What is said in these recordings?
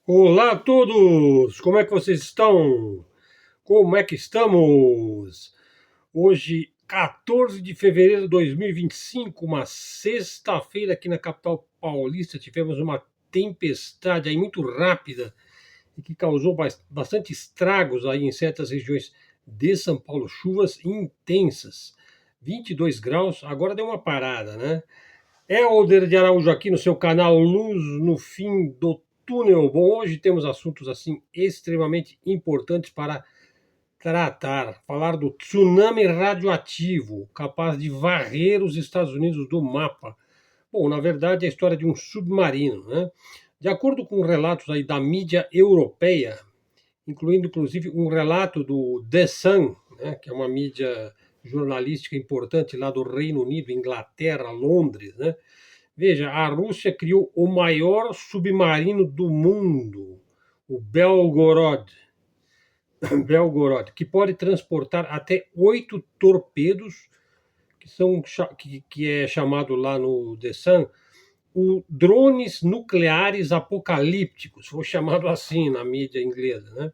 Olá a todos! Como é que vocês estão? Como é que estamos? Hoje, 14 de fevereiro de 2025, uma sexta-feira aqui na capital paulista, tivemos uma tempestade aí muito rápida e que causou bastante estragos aí em certas regiões de São Paulo, chuvas intensas. 22 graus, agora deu uma parada, né? Helder de Araújo aqui no seu canal Luz no Fim do Túnel. Bom, hoje temos assuntos assim extremamente importantes para tratar. Falar do tsunami radioativo, capaz de varrer os Estados Unidos do mapa. Bom, na verdade é a história de um submarino, né? De acordo com relatos aí da mídia europeia, incluindo inclusive um relato do The Sun, né, que é uma mídia jornalística importante lá do Reino Unido, Inglaterra, Londres, né? Veja, a Rússia criou o maior submarino do mundo, o Belgorod, Belgorod, que pode transportar até 8 torpedos, que é chamado lá no The Sun, o drones nucleares apocalípticos, foi chamado assim na mídia inglesa, né?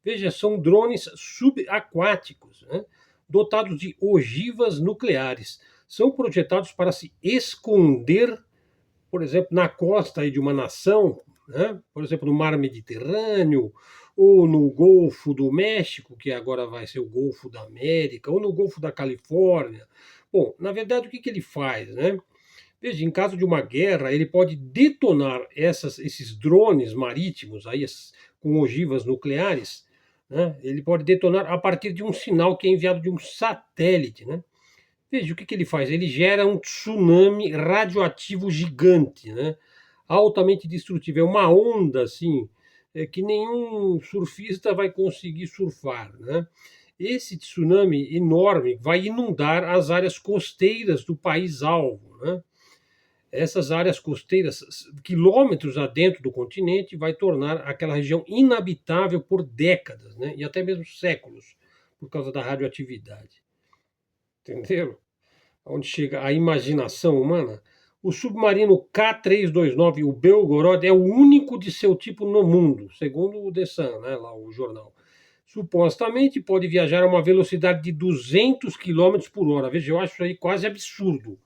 Veja, são drones subaquáticos, né? Dotados de ogivas nucleares. São projetados para se esconder, por exemplo, na costa aí de uma nação, né? Por exemplo, no Mar Mediterrâneo, ou no Golfo do México, que agora vai ser o Golfo da América, ou no Golfo da Califórnia. Bom, na verdade, o que ele faz, né? Veja, em caso de uma guerra, ele pode detonar esses drones marítimos aí, com ogivas nucleares, né? Ele pode detonar a partir de um sinal que é enviado de um satélite, né? Veja, o que ele faz? Ele gera um tsunami radioativo gigante, né? Altamente destrutivo. É uma onda assim, que nenhum surfista vai conseguir surfar, né? Esse tsunami enorme vai inundar as áreas costeiras do país alvo, né? Essas áreas costeiras, quilômetros adentro do continente, vai tornar aquela região inabitável por décadas, né? E até mesmo séculos, por causa da radioatividade. Entenderam? Onde chega a imaginação humana? O submarino K329, o Belgorod, é o único de seu tipo no mundo, segundo o The Sun, né, lá o jornal. Supostamente pode viajar a uma velocidade de 200 quilômetros por hora. Veja, eu acho isso aí quase absurdo.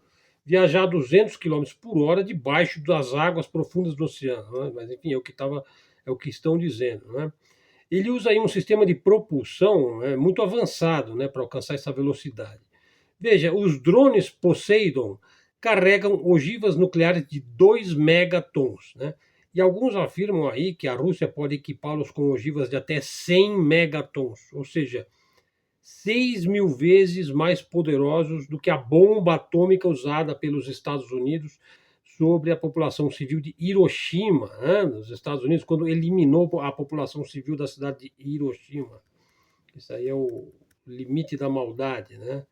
Viajar a 200 quilômetros por hora debaixo das águas profundas do oceano. Né? Mas, enfim, é o que estão dizendo. Né? Ele usa aí um sistema de propulsão muito avançado, né, para alcançar essa velocidade. Veja, os drones Poseidon carregam ogivas nucleares de 2 megatons, né? E alguns afirmam aí que a Rússia pode equipá-los com ogivas de até 100 megatons, ou seja, 6.000 vezes mais poderosos do que a bomba atômica usada pelos Estados Unidos sobre a população civil de Hiroshima, né, nos Estados Unidos, quando eliminou a população civil da cidade de Hiroshima. Isso aí é o limite da maldade, né,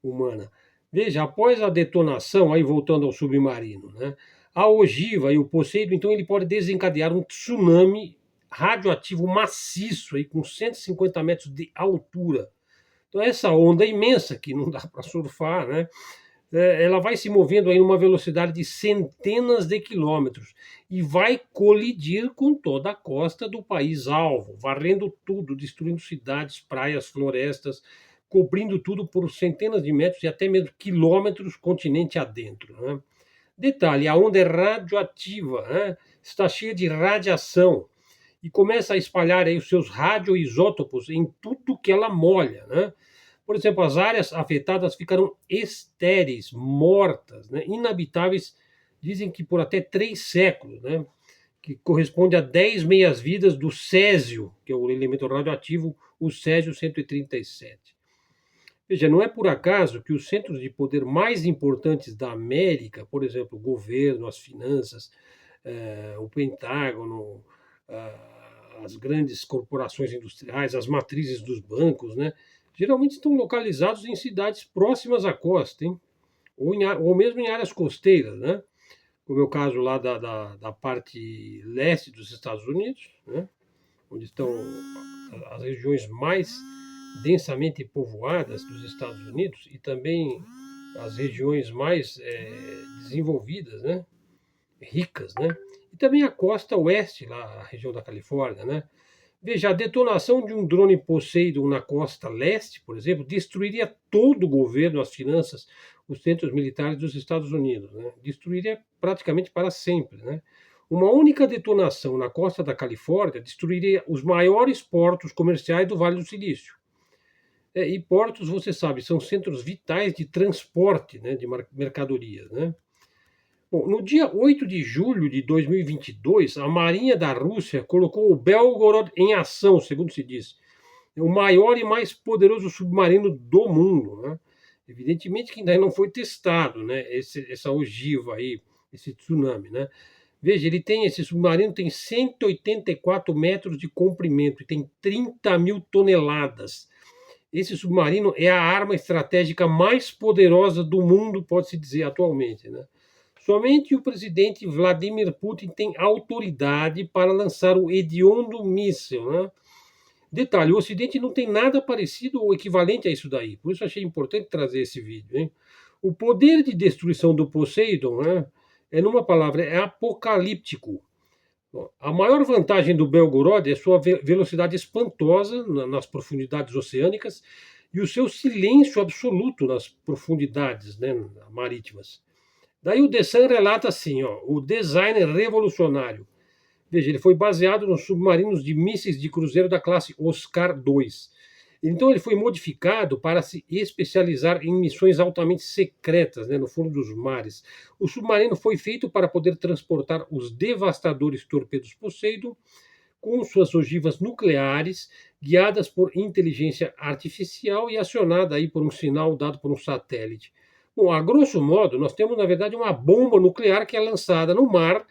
humana. Veja, após a detonação, aí voltando ao submarino, né, a ogiva e o Poseidon, então ele pode desencadear um tsunami radioativo maciço aí com 150 metros de altura. Então, essa onda imensa, que não dá para surfar, né? Ela vai se movendo aí numa velocidade de centenas de quilômetros e vai colidir com toda a costa do país alvo, varrendo tudo, destruindo cidades, praias, florestas, cobrindo tudo por centenas de metros e até mesmo quilômetros continente adentro. Né? Detalhe: a onda é radioativa, né? Está cheia de radiação e começa a espalhar aí os seus radioisótopos em tudo que ela molha, né? Por exemplo, as áreas afetadas ficaram estéreis, mortas, né? Inabitáveis, dizem que por até 3 séculos, né? Que corresponde a 10 meias-vidas do césio, que é o elemento radioativo, o césio 137. Veja, não é por acaso que os centros de poder mais importantes da América, por exemplo, o governo, as finanças, o Pentágono, as grandes corporações industriais, as matrizes dos bancos, né, geralmente estão localizados em cidades próximas à costa, hein? Ou mesmo em áreas costeiras, né? Como é o caso lá da parte leste dos Estados Unidos, né? Onde estão as regiões mais densamente povoadas dos Estados Unidos e também as regiões mais desenvolvidas, né? Ricas, né? e também a costa oeste, lá, a região da Califórnia, né? Veja, a detonação de um drone Poseidon na costa leste, por exemplo, destruiria todo o governo, as finanças, os centros militares dos Estados Unidos, né? Destruiria praticamente para sempre, né? Uma única detonação na costa da Califórnia destruiria os maiores portos comerciais do Vale do Silício. E portos, você sabe, são centros vitais de transporte, né, de mercadorias, né? Bom, no dia 8 de julho de 2022, a Marinha da Rússia colocou o Belgorod em ação, segundo se diz. É o maior e mais poderoso submarino do mundo, né? Evidentemente que ainda não foi testado, né, essa ogiva aí, esse tsunami, né? Veja, esse submarino tem 184 metros de comprimento e tem 30 mil toneladas. Esse submarino é a arma estratégica mais poderosa do mundo, pode-se dizer, atualmente, né? Somente o presidente Vladimir Putin tem autoridade para lançar o hediondo míssil, né? Detalhe, o Ocidente não tem nada parecido ou equivalente a isso daí, por isso achei importante trazer esse vídeo, hein? O poder de destruição do Poseidon, né, numa palavra, é apocalíptico. A maior vantagem do Belgorod é sua velocidade espantosa nas profundidades oceânicas e o seu silêncio absoluto nas profundidades, né, marítimas. Daí o The Sun relata assim, ó, o design revolucionário. Veja, ele foi baseado nos submarinos de mísseis de cruzeiro da classe Oscar II. Então ele foi modificado para se especializar em missões altamente secretas, né, no fundo dos mares. O submarino foi feito para poder transportar os devastadores torpedos Poseidon com suas ogivas nucleares, guiadas por inteligência artificial e acionada aí por um sinal dado por um satélite. Bom, a grosso modo, nós temos, na verdade, uma bomba nuclear que é lançada no mar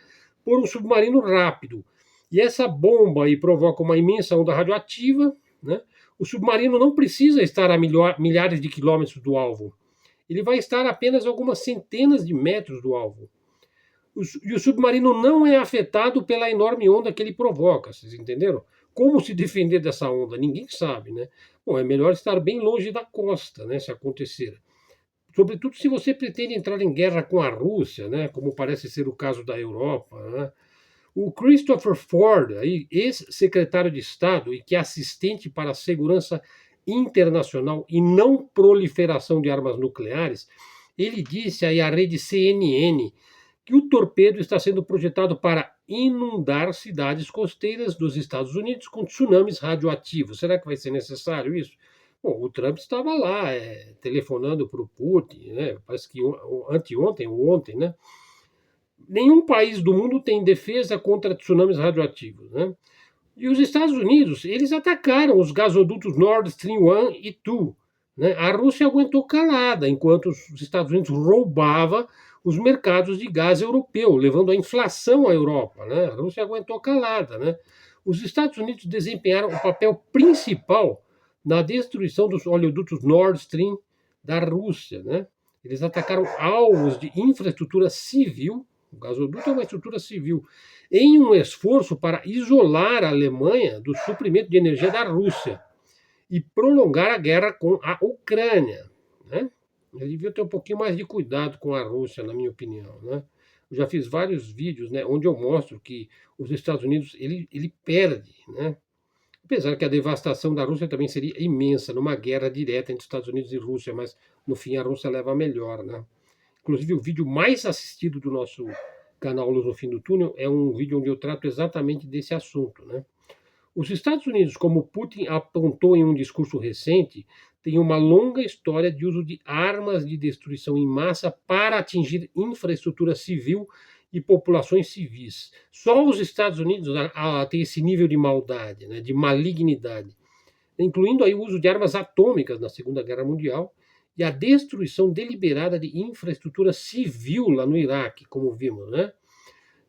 por um submarino rápido. E essa bomba aí provoca uma imensa onda radioativa, né? O submarino não precisa estar a milhares de quilômetros do alvo. Ele vai estar a apenas algumas centenas de metros do alvo. E o submarino não é afetado pela enorme onda que ele provoca, vocês entenderam? Como se defender dessa onda? Ninguém sabe, né? Bom, é melhor estar bem longe da costa, né, se acontecer. Sobretudo se você pretende entrar em guerra com a Rússia, né, como parece ser o caso da Europa, né? O Christopher Ford, ex-secretário de Estado e que é assistente para a segurança internacional e não proliferação de armas nucleares, ele disse aí à rede CNN que o torpedo está sendo projetado para inundar cidades costeiras dos Estados Unidos com tsunamis radioativos. Será que vai ser necessário isso? Bom, o Trump estava lá telefonando para o Putin, né? Parece que anteontem ou ontem, né? Nenhum país do mundo tem defesa contra tsunamis radioativos, né? E os Estados Unidos, eles atacaram os gasodutos Nord Stream 1 e 2. Né? A Rússia aguentou calada, enquanto os Estados Unidos roubava os mercados de gás europeu, levando a inflação à Europa. Né? A Rússia aguentou calada. Né? Os Estados Unidos desempenharam o papel principal na destruição dos oleodutos Nord Stream da Rússia. Né? Eles atacaram alvos de infraestrutura civil. O gasoduto é uma estrutura civil, em um esforço para isolar a Alemanha do suprimento de energia da Rússia e prolongar a guerra com a Ucrânia. Né? Ele devia ter um pouquinho mais de cuidado com a Rússia, na minha opinião. Né? Eu já fiz vários vídeos, né, onde eu mostro que os Estados Unidos ele perde, né? Apesar que a devastação da Rússia também seria imensa numa guerra direta entre Estados Unidos e Rússia, mas no fim a Rússia leva a melhor. Né? Inclusive, o vídeo mais assistido do nosso canal Luz no Fim do Túnel é um vídeo onde eu trato exatamente desse assunto. Né? Os Estados Unidos, como Putin apontou em um discurso recente, têm uma longa história de uso de armas de destruição em massa para atingir infraestrutura civil e populações civis. Só os Estados Unidos têm esse nível de maldade, né, de malignidade, incluindo aí o uso de armas atômicas na Segunda Guerra Mundial e a destruição deliberada de infraestrutura civil lá no Iraque, como vimos, né?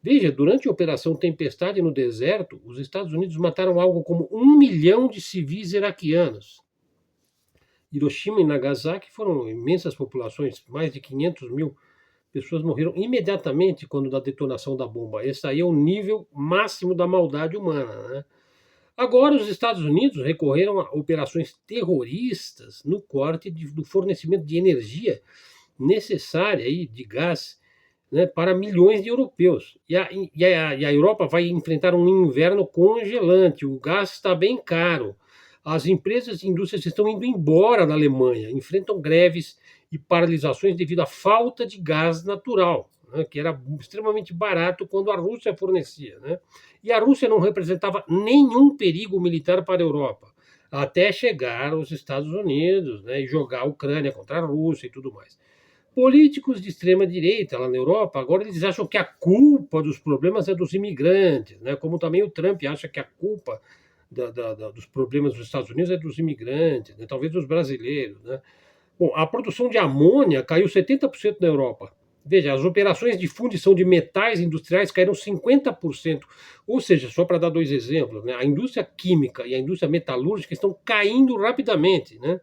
Veja, durante a Operação Tempestade no deserto, os Estados Unidos mataram algo como 1 milhão de civis iraquianos. Hiroshima e Nagasaki foram imensas populações, mais de 500 mil pessoas morreram imediatamente quando da detonação da bomba. Esse aí é o nível máximo da maldade humana, né? Agora, os Estados Unidos recorreram a operações terroristas no corte do fornecimento de energia necessária aí, de gás né, para milhões de europeus. E a Europa vai enfrentar um inverno congelante, o gás está bem caro, as empresas e indústrias estão indo embora da Alemanha, enfrentam greves e paralisações devido à falta de gás natural, né, que era extremamente barato quando a Rússia fornecia. Né? E a Rússia não representava nenhum perigo militar para a Europa, até chegar aos Estados Unidos, né, e jogar a Ucrânia contra a Rússia e tudo mais. Políticos de extrema direita lá na Europa, agora eles acham que a culpa dos problemas é dos imigrantes, né? Como também o Trump acha que a culpa dos problemas dos Estados Unidos é dos imigrantes, né? Talvez dos brasileiros. Né? Bom, a produção de amônia caiu 70% na Europa. Veja, as operações de fundição de metais industriais caíram 50%. Ou seja, só para dar dois exemplos, né? A indústria química e a indústria metalúrgica estão caindo rapidamente. Né?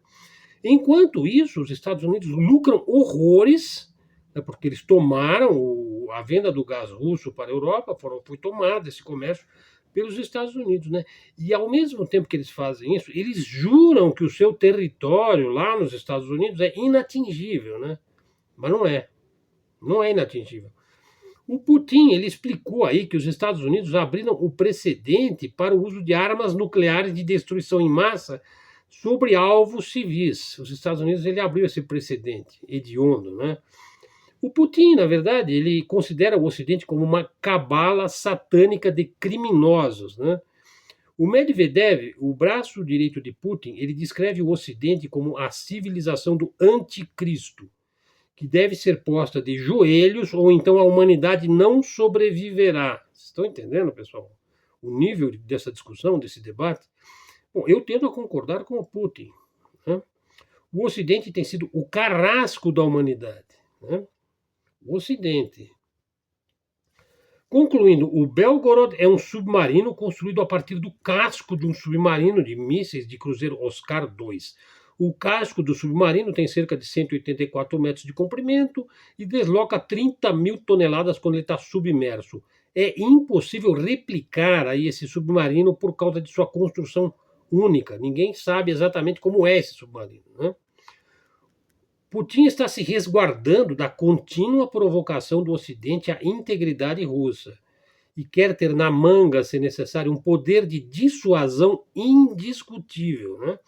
Enquanto isso, os Estados Unidos lucram horrores, né, porque eles tomaram a venda do gás russo para a Europa, foi tomado esse comércio pelos Estados Unidos. Né? E ao mesmo tempo que eles fazem isso, eles juram que o seu território lá nos Estados Unidos é inatingível. Né? Mas não é. Não é inatingível. O Putin ele explicou aí que os Estados Unidos abriram o precedente para o uso de armas nucleares de destruição em massa sobre alvos civis. Os Estados Unidos ele abriu esse precedente hediondo, né? O Putin, na verdade, ele considera o Ocidente como uma cabala satânica de criminosos, né? O Medvedev, o braço direito de Putin, ele descreve o Ocidente como a civilização do anticristo, que deve ser posta de joelhos ou então a humanidade não sobreviverá. Vocês estão entendendo, pessoal? O nível dessa discussão, desse debate? Bom, eu tendo a concordar com o Putin. Né? O Ocidente tem sido o carrasco da humanidade. Né? O Ocidente. Concluindo, o Belgorod é um submarino construído a partir do casco de um submarino de mísseis de cruzeiro Oscar II. O casco do submarino tem cerca de 184 metros de comprimento e desloca 30 mil toneladas quando ele está submerso. É impossível replicar aí esse submarino por causa de sua construção única. Ninguém sabe exatamente como é esse submarino. Né? Putin está se resguardando da contínua provocação do Ocidente à integridade russa e quer ter na manga, se necessário, um poder de dissuasão indiscutível. Né?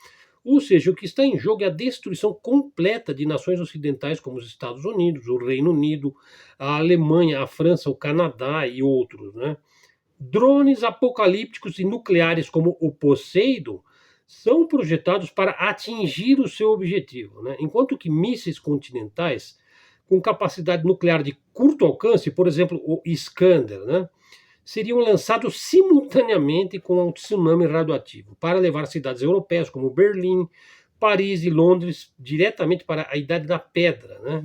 Ou seja, o que está em jogo é a destruição completa de nações ocidentais como os Estados Unidos, o Reino Unido, a Alemanha, a França, o Canadá e outros. Né? Drones apocalípticos e nucleares como o Poseidon são projetados para atingir o seu objetivo, né? Enquanto que mísseis continentais com capacidade nuclear de curto alcance, por exemplo, o Iskander, né, seriam lançados simultaneamente com um tsunami radioativo para levar cidades europeias como Berlim, Paris e Londres diretamente para a Idade da Pedra. Né?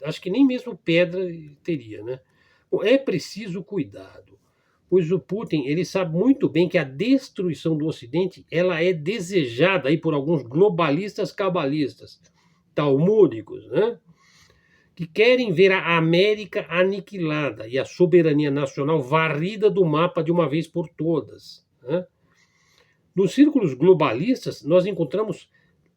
Acho que nem mesmo pedra teria. Né? Bom, é preciso cuidado, pois o Putin ele sabe muito bem que a destruição do Ocidente ela é desejada aí por alguns globalistas cabalistas, talmúdicos, né? Que querem ver a América aniquilada e a soberania nacional varrida do mapa de uma vez por todas. Né? Nos círculos globalistas, nós encontramos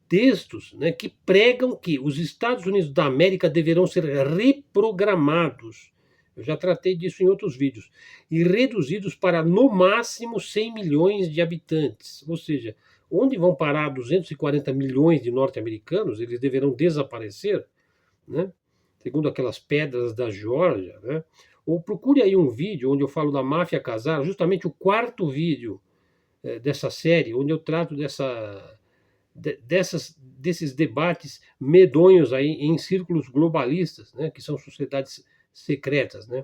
textos, né, que pregam que os Estados Unidos da América deverão ser reprogramados. Eu já tratei disso em outros vídeos. E reduzidos para, no máximo, 100 milhões de habitantes. Ou seja, onde vão parar 240 milhões de norte-americanos, eles deverão desaparecer, né? Segundo aquelas pedras da Geórgia. Né? Ou procure aí um vídeo onde eu falo da máfia casar, justamente o quarto vídeo dessa série, onde eu trato desses debates medonhos aí em círculos globalistas, né, que são sociedades secretas. Né?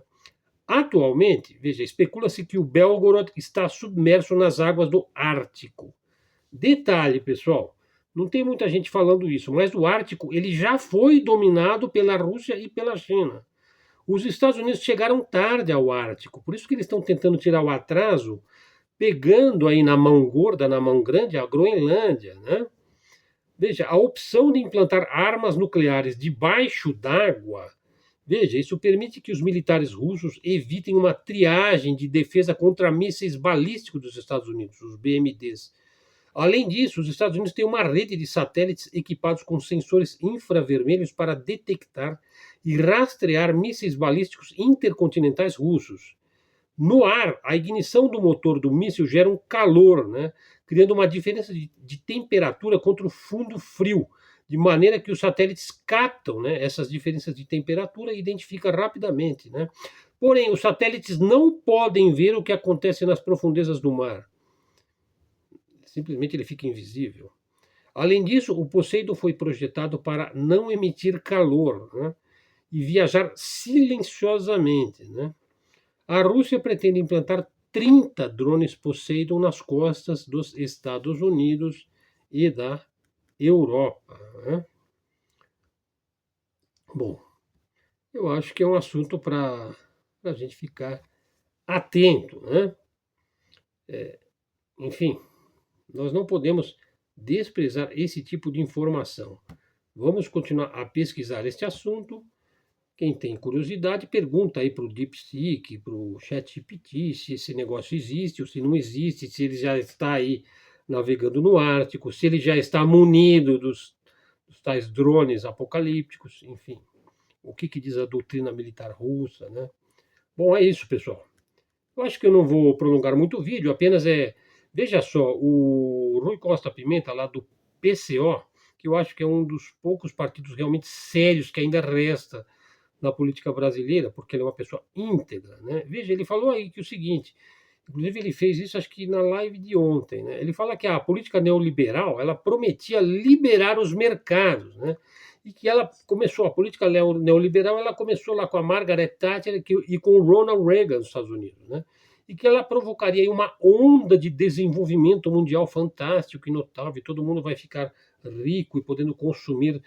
Atualmente, veja, especula-se que o Belgorod está submerso nas águas do Ártico. Detalhe, pessoal, não tem muita gente falando isso, mas o Ártico ele já foi dominado pela Rússia e pela China. Os Estados Unidos chegaram tarde ao Ártico, por isso que eles estão tentando tirar o atraso, pegando aí na mão gorda, na mão grande, a Groenlândia, né? Veja, a opção de implantar armas nucleares debaixo d'água, veja, isso permite que os militares russos evitem uma triagem de defesa contra mísseis balísticos dos Estados Unidos, os BMDs. Além disso, os Estados Unidos têm uma rede de satélites equipados com sensores infravermelhos para detectar e rastrear mísseis balísticos intercontinentais russos. No ar, a ignição do motor do míssil gera um calor, né, criando uma diferença de temperatura contra o fundo frio, de maneira que os satélites captam, né, essas diferenças de temperatura e identificam rapidamente. Né? Porém, os satélites não podem ver o que acontece nas profundezas do mar. Simplesmente ele fica invisível. Além disso, o Poseidon foi projetado para não emitir calor, né, e viajar silenciosamente. Né? A Rússia pretende implantar 30 drones Poseidon nas costas dos Estados Unidos e da Europa. Né? Bom, eu acho que é um assunto para a gente ficar atento. Né? Enfim, nós não podemos desprezar esse tipo de informação. Vamos continuar a pesquisar este assunto. Quem tem curiosidade, pergunta aí para o DeepSeek, para o ChatGPT, se esse negócio existe ou se não existe, se ele já está aí navegando no Ártico, se ele já está munido dos tais drones apocalípticos, enfim. O que diz a doutrina militar russa, né? Bom, é isso, pessoal. Eu acho que eu não vou prolongar muito o vídeo, apenas veja só, o Rui Costa Pimenta, lá do PCO, que eu acho que é um dos poucos partidos realmente sérios que ainda resta na política brasileira, porque ele é uma pessoa íntegra, né? Veja, ele falou aí que o seguinte, inclusive ele fez isso acho que na live de ontem, né? Ele fala que a política neoliberal, ela prometia liberar os mercados, né? E que ela começou, a política neoliberal, ela começou lá com a Margaret Thatcher e com o Ronald Reagan nos Estados Unidos, né? E que ela provocaria uma onda de desenvolvimento mundial fantástico e notável, e todo mundo vai ficar rico e podendo consumir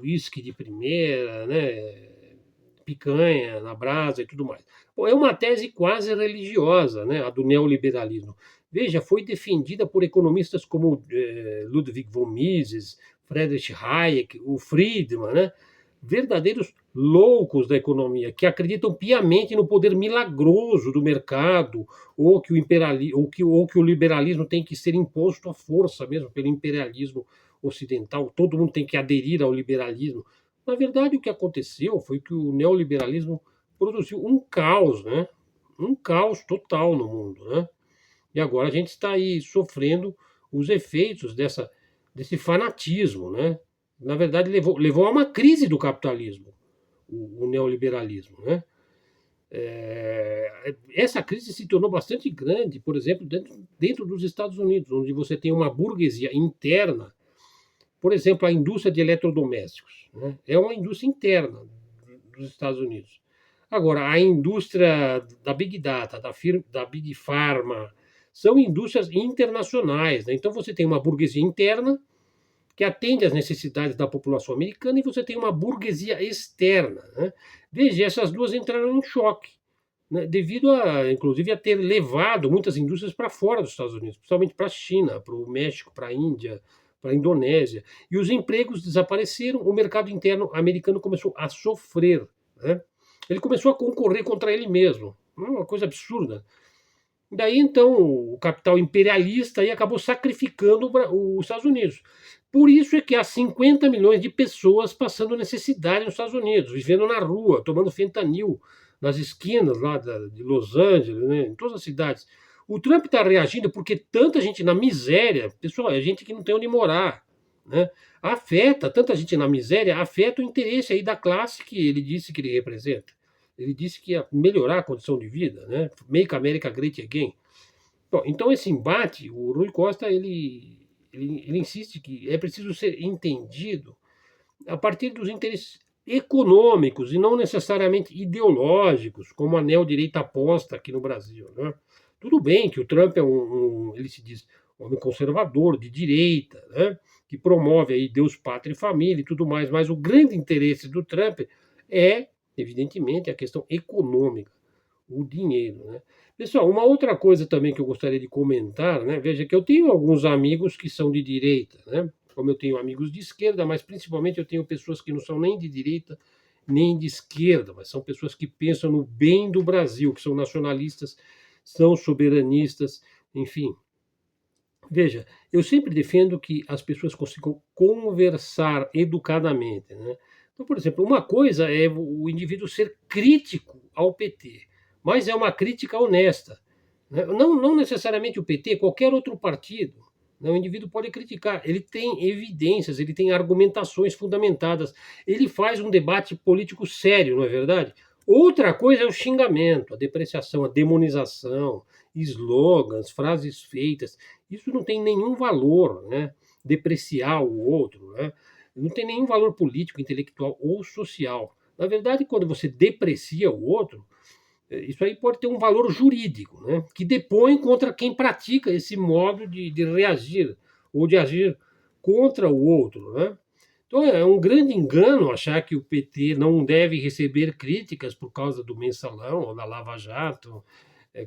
uísque de primeira, né? Picanha na brasa e tudo mais. Bom, é uma tese quase religiosa, né? A do neoliberalismo. Veja, foi defendida por economistas como Ludwig von Mises, Friedrich Hayek, o Friedman, né? Verdadeiros loucos da economia, que acreditam piamente no poder milagroso do mercado, ou que o liberalismo tem que ser imposto à força mesmo pelo imperialismo ocidental, todo mundo tem que aderir ao liberalismo. Na verdade, o que aconteceu foi que o neoliberalismo produziu um caos, né? Um caos total no mundo, né? E agora a gente está aí sofrendo os efeitos desse fanatismo, né? Na verdade, levou a uma crise do capitalismo, o neoliberalismo, né? Essa crise se tornou bastante grande, por exemplo, dentro dos Estados Unidos, onde você tem uma burguesia interna. Por exemplo, a indústria de eletrodomésticos, né? É uma indústria interna dos Estados Unidos. Agora, a indústria da Big Data, da Big Pharma, são indústrias internacionais. Né? Então, você tem uma burguesia interna que atende às necessidades da população americana e você tem uma burguesia externa. Né? Veja, essas duas entraram em choque, né? Devido, inclusive, a ter levado muitas indústrias para fora dos Estados Unidos, principalmente para a China, para o México, para a Índia, para a Indonésia. E os empregos desapareceram, o mercado interno americano começou a sofrer. Né? Ele começou a concorrer contra ele mesmo. Uma coisa absurda. Daí, então, o capital imperialista aí acabou sacrificando os Estados Unidos. Por isso é que há 50 milhões de pessoas passando necessidade nos Estados Unidos, vivendo na rua, tomando fentanil nas esquinas lá de Los Angeles, né, em todas as cidades. O Trump está reagindo porque tanta gente na miséria, pessoal, é gente que não tem onde morar, né, afeta, tanta gente na miséria, afeta o interesse aí da classe que ele disse que ele representa. Ele disse que ia melhorar a condição de vida, né? Make America Great Again. Bom, então esse embate, o Rui Costa, ele insiste que é preciso ser entendido a partir dos interesses econômicos e não necessariamente ideológicos, como a neodireita aposta aqui no Brasil. Né? Tudo bem que o Trump é ele se diz um homem conservador, de direita, né? Que promove aí Deus, Pátria e Família e tudo mais, mas o grande interesse do Trump é, evidentemente, a questão econômica, o dinheiro. Né? Pessoal, uma outra coisa também que eu gostaria de comentar, né? Veja que eu tenho alguns amigos que são de direita, né? Como eu tenho amigos de esquerda, mas principalmente eu tenho pessoas que não são nem de direita nem de esquerda, mas são pessoas que pensam no bem do Brasil, que são nacionalistas, são soberanistas, enfim. Veja, eu sempre defendo que as pessoas consigam conversar educadamente, né? Então, por exemplo, uma coisa é o indivíduo ser crítico ao PT, mas é uma crítica honesta, né? Não necessariamente o PT, qualquer outro partido. Né? O indivíduo pode criticar, ele tem evidências, ele tem argumentações fundamentadas, ele faz um debate político sério, não é verdade? Outra coisa é o xingamento, a depreciação, a demonização, slogans, frases feitas. Isso não tem nenhum valor, né? Depreciar o outro, né? Não tem nenhum valor político, intelectual ou social. Na verdade, quando você deprecia o outro, isso aí pode ter um valor jurídico, né? Que depõe contra quem pratica esse modo de reagir ou de agir contra o outro, né? Então é um grande engano achar que o PT não deve receber críticas por causa do mensalão ou da Lava Jato,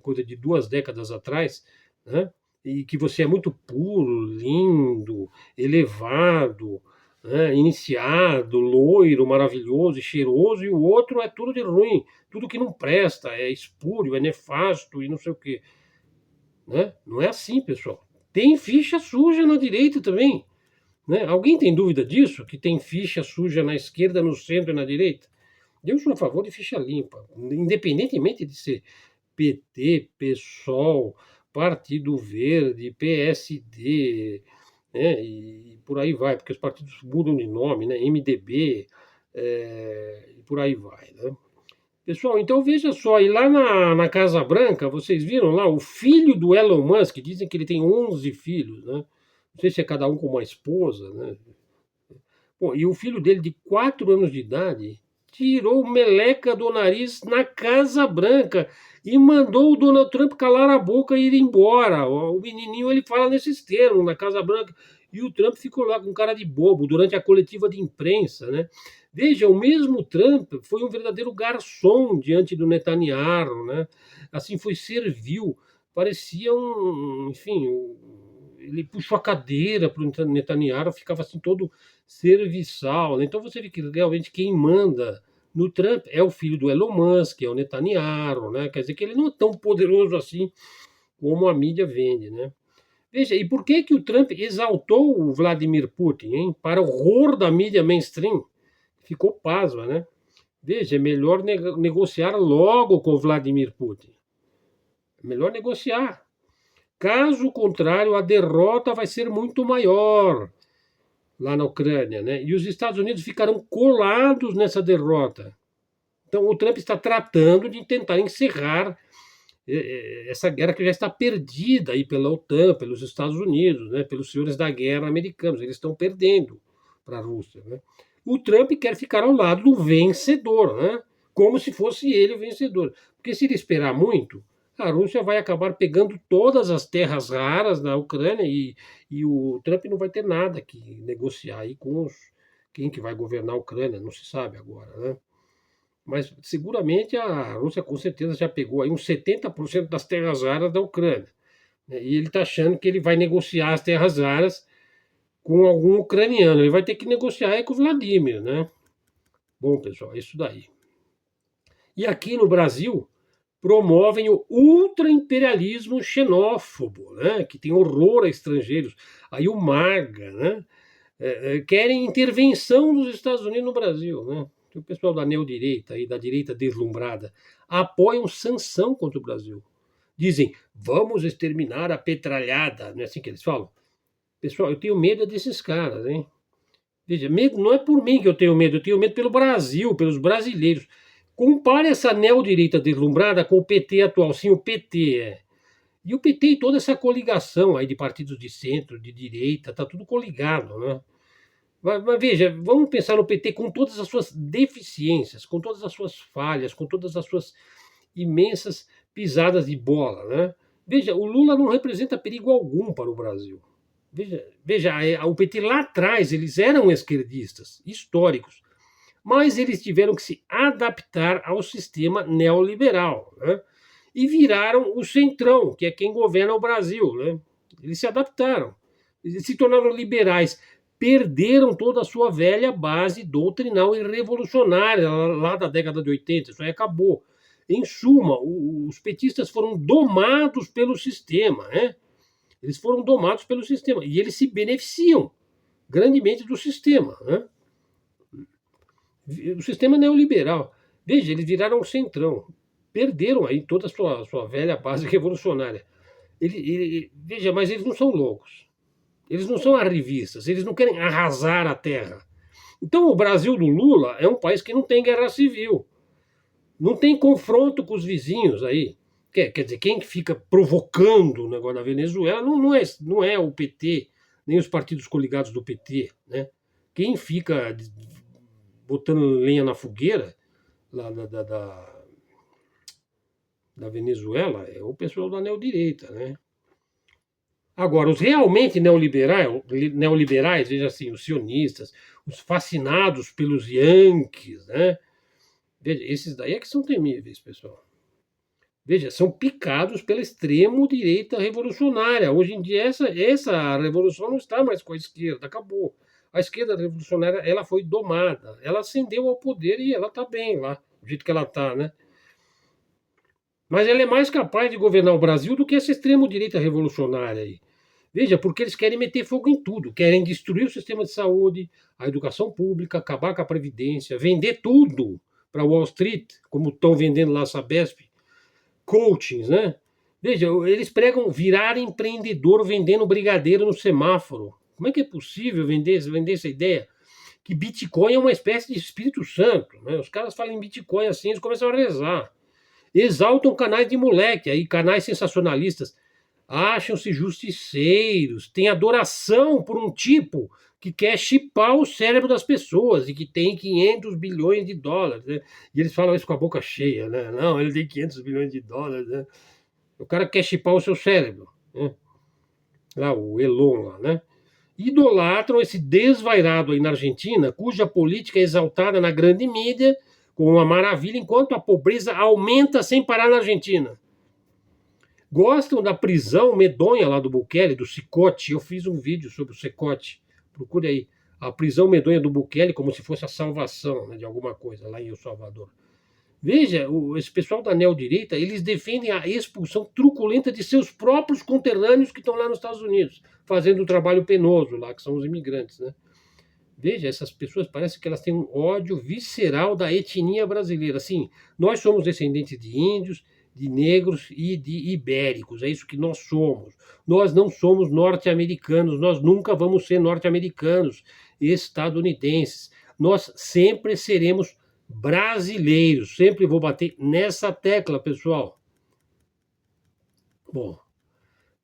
coisa de 2 décadas atrás, né? E que você é muito puro, lindo, elevado, né? Iniciado, loiro, maravilhoso e cheiroso, e o outro é tudo de ruim, tudo que não presta, é espúrio, é nefasto e não sei o quê. Né? Não é assim, pessoal. Tem ficha suja na direita também. Né? Alguém tem dúvida disso? Que tem ficha suja na esquerda, no centro e na direita? Eu sou a favor de ficha limpa, independentemente de ser PT, PSOL, Partido Verde, PSD, né? E por aí vai, porque os partidos mudam de nome, né? MDB, e por aí vai. Né? Pessoal, então veja só, e lá na Casa Branca, vocês viram lá o filho do Elon Musk, dizem que ele tem 11 filhos, né? Não sei se é cada um com uma esposa, né? Pô, e o filho dele, de 4 anos de idade, tirou meleca do nariz na Casa Branca e mandou o Donald Trump calar a boca e ir embora. O menininho ele fala nesses termos na Casa Branca e o Trump ficou lá com cara de bobo durante a coletiva de imprensa, né? Veja, o mesmo Trump foi um verdadeiro garçom diante do Netanyahu, né? Assim, foi servil, parecia enfim, ele puxou a cadeira para o Netanyahu, ficava assim todo serviçal, né? Então você vê que realmente quem manda no Trump é o filho do Elon Musk, é o Netanyahu, né? Quer dizer que ele não é tão poderoso assim como a mídia vende, né? Veja, e por que que o Trump exaltou o Vladimir Putin, hein? Para o horror da mídia mainstream. Ficou pasma, né? Veja, é melhor negociar logo com o Vladimir Putin. É melhor negociar. Caso contrário, a derrota vai ser muito maior lá na Ucrânia, né? E os Estados Unidos ficarão colados nessa derrota. Então, o Trump está tratando de tentar encerrar essa guerra que já está perdida aí pela OTAN, pelos Estados Unidos, né? Pelos senhores da guerra americanos. Eles estão perdendo para a Rússia, né? O Trump quer ficar ao lado do vencedor, né? Como se fosse ele o vencedor. Porque se ele esperar muito, a Rússia vai acabar pegando todas as terras raras da Ucrânia e o Trump não vai ter nada que negociar aí com quem que vai governar a Ucrânia, não se sabe agora, né? Mas seguramente a Rússia com certeza já pegou aí uns 70% das terras raras da Ucrânia. Né? E ele está achando que ele vai negociar as terras raras com algum ucraniano. Ele vai ter que negociar aí com o Vladimir, né? Bom, pessoal, é isso daí. E aqui no Brasil, promovem o ultraimperialismo xenófobo, né? Que tem horror a estrangeiros. Aí o MAGA, né? Querem intervenção dos Estados Unidos no Brasil, né? O pessoal da neodireita e da direita deslumbrada apoiam sanção contra o Brasil. Dizem, vamos exterminar a petralhada, não é assim que eles falam? Pessoal, eu tenho medo desses caras, hein? Veja, medo não é por mim que eu tenho medo pelo Brasil, pelos brasileiros. Compare essa neodireita deslumbrada com o PT atual, sim, o PT E o PT e toda essa coligação aí de partidos de centro, de direita, tá tudo coligado, né? Mas veja, vamos pensar no PT com todas as suas deficiências, com todas as suas falhas, com todas as suas imensas pisadas de bola, né? Veja, o Lula não representa perigo algum para o Brasil. Veja, o PT lá atrás, eles eram esquerdistas, históricos, mas eles tiveram que se adaptar ao sistema neoliberal, né? E viraram o centrão, que é quem governa o Brasil, né? Eles se adaptaram, eles se tornaram liberais, perderam toda a sua velha base doutrinal e revolucionária lá da década de 80, isso aí acabou. Em suma, os petistas foram domados pelo sistema, né? Eles foram domados pelo sistema e eles se beneficiam grandemente do sistema, né? O sistema neoliberal. Veja, eles viraram um centrão. Perderam aí toda a sua velha base revolucionária. Veja, mas eles não são loucos. Eles não são arrivistas. Eles não querem arrasar a terra. Então, o Brasil do Lula é um país que não tem guerra civil. Não tem confronto com os vizinhos aí. Quer dizer, quem fica provocando o negócio na Venezuela não é o PT, nem os partidos coligados do PT. Né? Quem fica botando lenha na fogueira lá da Venezuela é o pessoal da neodireita. Né? Agora, os realmente neoliberais, veja assim, os sionistas, os fascinados pelos yankees, né? Veja, esses daí é que são temíveis, pessoal. Veja, são picados pela extremo-direita revolucionária. Hoje em dia, essa revolução não está mais com a esquerda, acabou. A esquerda revolucionária ela foi domada, ela ascendeu ao poder e ela está bem lá, do jeito que ela está, né? Mas ela é mais capaz de governar o Brasil do que essa extremo-direita revolucionária aí. Veja, porque eles querem meter fogo em tudo, querem destruir o sistema de saúde, a educação pública, acabar com a Previdência, vender tudo para Wall Street, como estão vendendo lá a Sabesp, coachings, né? Veja, eles pregam virar empreendedor vendendo brigadeiro no semáforo. Como é que é possível vender essa ideia? Que Bitcoin é uma espécie de Espírito Santo. Né? Os caras falam em Bitcoin assim, eles começam a rezar. Exaltam canais de moleque, aí canais sensacionalistas. Acham-se justiceiros, têm adoração por um tipo que quer chipar o cérebro das pessoas e que tem 500 bilhões de dólares. Né? E eles falam isso com a boca cheia, né? Não, ele tem 500 bilhões de dólares. Né? O cara quer chipar o seu cérebro. Né? Lá, o Elon lá, né? Idolatram esse desvairado aí na Argentina, cuja política é exaltada na grande mídia como uma maravilha, enquanto a pobreza aumenta sem parar na Argentina. Gostam da prisão medonha lá do Bukele, do Cicote. Eu fiz um vídeo sobre o Cicote. Procure aí. A prisão medonha do Bukele como se fosse a salvação, né, de alguma coisa lá em El Salvador. Veja, esse pessoal da neodireita, eles defendem a expulsão truculenta de seus próprios conterrâneos que estão lá nos Estados Unidos, fazendo o trabalho penoso lá, que são os imigrantes, né? Veja, essas pessoas parece que elas têm um ódio visceral da etnia brasileira. Sim, nós somos descendentes de índios, de negros e de ibéricos, é isso que nós somos. Nós não somos norte-americanos, nós nunca vamos ser norte-americanos, estadunidenses. Nós sempre seremos brasileiros. Sempre vou bater nessa tecla, pessoal. Bom,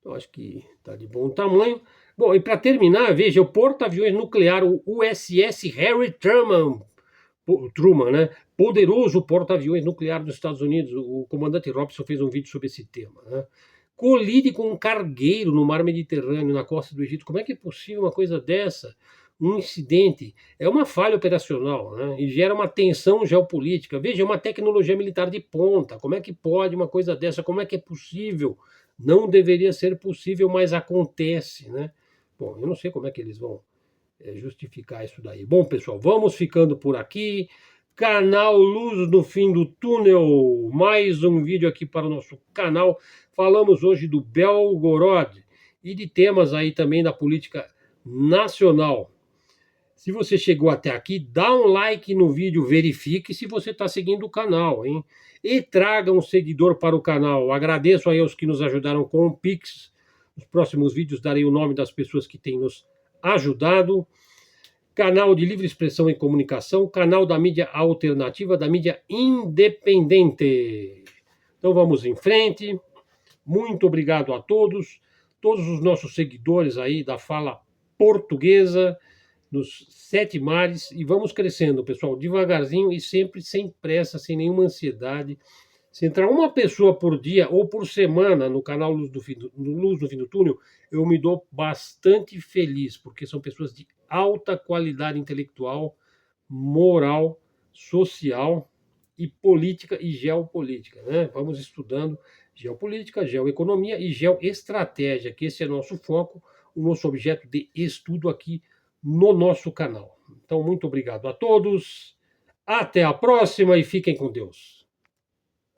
eu acho que está de bom tamanho. Bom, e para terminar, veja, o porta-aviões nuclear, o USS Harry Truman, né? Poderoso porta-aviões nuclear dos Estados Unidos. O comandante Robson fez um vídeo sobre esse tema. Né? Colide com um cargueiro no mar Mediterrâneo, na costa do Egito. Como é que é possível uma coisa dessa? Um incidente. É uma falha operacional, né? E gera uma tensão geopolítica. Veja, é uma tecnologia militar de ponta. Como é que pode uma coisa dessa? Como é que é possível? Não deveria ser possível, mas acontece, né? Bom, eu não sei como é que eles vão justificar isso daí. Bom, pessoal, vamos ficando por aqui. Canal Luz no Fim do Túnel. Mais um vídeo aqui para o nosso canal. Falamos hoje do Belgorod e de temas aí também da política nacional. Se você chegou até aqui, dá um like no vídeo, verifique se você está seguindo o canal, hein? E traga um seguidor para o canal. Agradeço aí aos que nos ajudaram com o Pix. Nos próximos vídeos darei o nome das pessoas que têm nos ajudado. Canal de livre expressão e comunicação, canal da mídia alternativa, da mídia independente. Então vamos em frente. Muito obrigado a todos os nossos seguidores aí da fala portuguesa, nos 7 mares, e vamos crescendo, pessoal, devagarzinho e sempre sem pressa, sem nenhuma ansiedade. Se entrar uma pessoa por dia ou por semana no canal Luz no Fim do Túnel, eu me dou bastante feliz, porque são pessoas de alta qualidade intelectual, moral, social e política e geopolítica. Né? Vamos estudando geopolítica, geoeconomia e geoestratégia, que esse é nosso foco, o nosso objeto de estudo aqui no nosso canal. Então, muito obrigado a todos, até a próxima e fiquem com Deus.